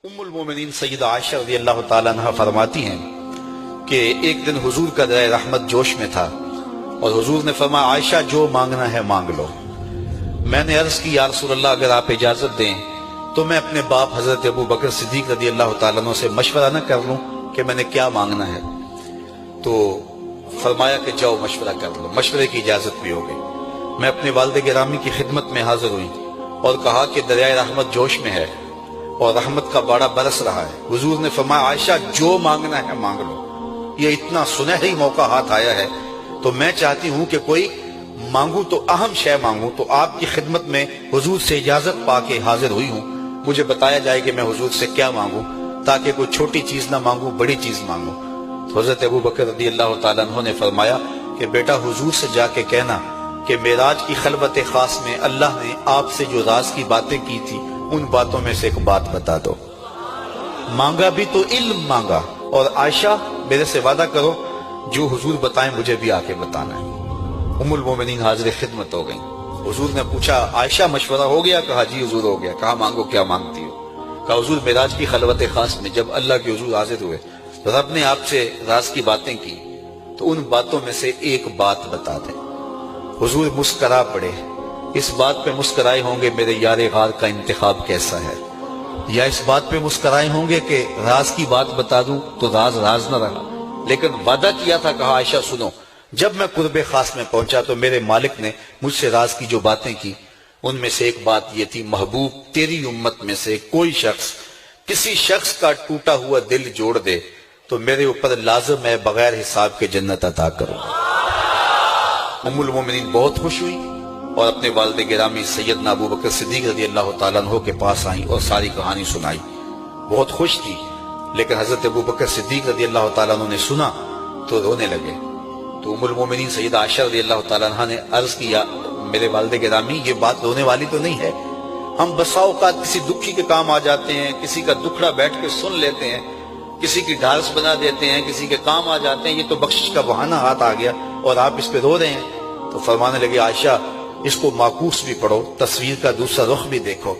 ام المومنین سیدہ عائشہ رضی اللہ تعالیٰ عنہ فرماتی ہیں کہ ایک دن حضور کا دریا رحمت جوش میں تھا اور حضور نے فرمایا عائشہ جو مانگنا ہے مانگ لو۔ میں نے عرض کی یا رسول اللہ اگر آپ اجازت دیں تو میں اپنے باپ حضرت ابو بکر صدیق رضی اللہ تعالیٰ عنہ سے مشورہ نہ کر لوں کہ میں نے کیا مانگنا ہے؟ تو فرمایا کہ جاؤ مشورہ کر لو، مشورے کی اجازت بھی ہو گئی۔ میں اپنے والد گرامی کی خدمت میں حاضر ہوئی اور کہا کہ دریائے رحمت جوش میں ہے اور رحمت کا باڑا برس رہا ہے۔ حضور نے فرمایا عائشہ جو مانگنا ہے مانگ لو، یہ اتنا سنہری موقع ہاتھ آیا ہے تو میں چاہتی ہوں کہ کوئی مانگوں تو اہم شے مانگوں، تو آپ کی خدمت میں حضور سے اجازت پا کے حاضر ہوئی ہوں، مجھے بتایا جائے کہ میں حضور سے کیا مانگوں تاکہ کوئی چھوٹی چیز نہ مانگوں بڑی چیز مانگوں۔ تو حضرت ابو بکر رضی اللہ تعالیٰ عنہ نے فرمایا کہ بیٹا حضور سے جا کے کہنا کہ معراج کی خلوت خاص میں اللہ نے آپ سے جو راز کی باتیں کی تھی ان باتوں میں سے ایک بات بتا دو۔ مانگا بھی تو علم مانگا، اور عائشہ میرے سے وعدہ کرو جو حضور بتائیں مجھے بھی آ کے بتانا ہے۔ ام المومنین حاضر خدمت ہو گئیں۔ حضور نے پوچھا عائشہ مشورہ ہو گیا؟ کہا جی حضور ہو گیا۔ کہا مانگو کیا مانگتی ہو؟ کہا حضور معراج کی خلوت خاص میں جب اللہ کے حضور حاضر ہوئے رب نے آپ سے راز کی باتیں کی تو ان باتوں میں سے ایک بات بتا دیں۔ حضور مسکرا پڑے، اس بات پہ مسکرائے ہوں گے میرے یار غار کا انتخاب کیسا ہے، یا اس بات پہ مسکرائے ہوں گے کہ راز کی بات بتا دوں تو راز راز نہ رہا، لیکن وعدہ کیا تھا۔ کہا عائشہ سنو، جب میں قرب خاص میں پہنچا تو میرے مالک نے مجھ سے راز کی جو باتیں کی ان میں سے ایک بات یہ تھی، محبوب تیری امت میں سے کوئی شخص کسی شخص کا ٹوٹا ہوا دل جوڑ دے تو میرے اوپر لازم ہے بغیر حساب کے جنت عطا کروں۔ ام المومنین بہت خوش ہوئی اور اپنے والد گرامی سیدنا ابو بکر صدیق رضی اللہ تعالیٰ عنہ کے پاس آئیں اور ساری کہانی سنائی۔ بہت خوش تھی، لیکن حضرت ابو بکر صدیق رضی اللہ تعالیٰ عنہ نے سنا تو رونے لگے۔ تو ام المومنین سیدہ عائشہ رضی اللہ تعالیٰ عنہ نے عرض کیا میرے والد گرامی یہ بات رونے والی تو نہیں ہے، ہم بسا اوقات کسی دکھی کے کام آ جاتے ہیں، کسی کا دکھڑا بیٹھ کے سن لیتے ہیں، کسی کی ڈھارس بنا دیتے ہیں، کسی کے کام آ جاتے ہیں، یہ تو بخشش کا بہانہ ہاتھ آ گیا اور آپ اس پہ رو رہے ہیں۔ تو فرمانے لگے عائشہ اس کو معکوس بھی پڑھو، تصویر کا دوسرا رخ بھی دیکھو،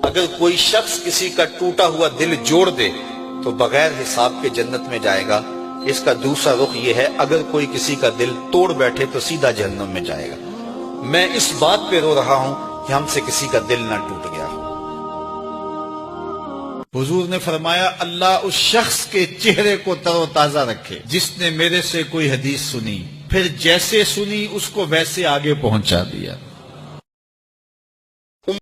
اگر کوئی شخص کسی کا ٹوٹا ہوا دل جوڑ دے تو بغیر حساب کے جنت میں جائے گا، اس کا دوسرا رخ یہ ہے اگر کوئی کسی کا دل توڑ بیٹھے تو سیدھا جہنم میں جائے گا۔ میں اس بات پہ رو رہا ہوں کہ ہم سے کسی کا دل نہ ٹوٹ گیا۔ حضور نے فرمایا اللہ اس شخص کے چہرے کو تر و تازہ رکھے جس نے میرے سے کوئی حدیث سنی، پھر جیسے سنی اس کو ویسے آگے پہنچا دیا۔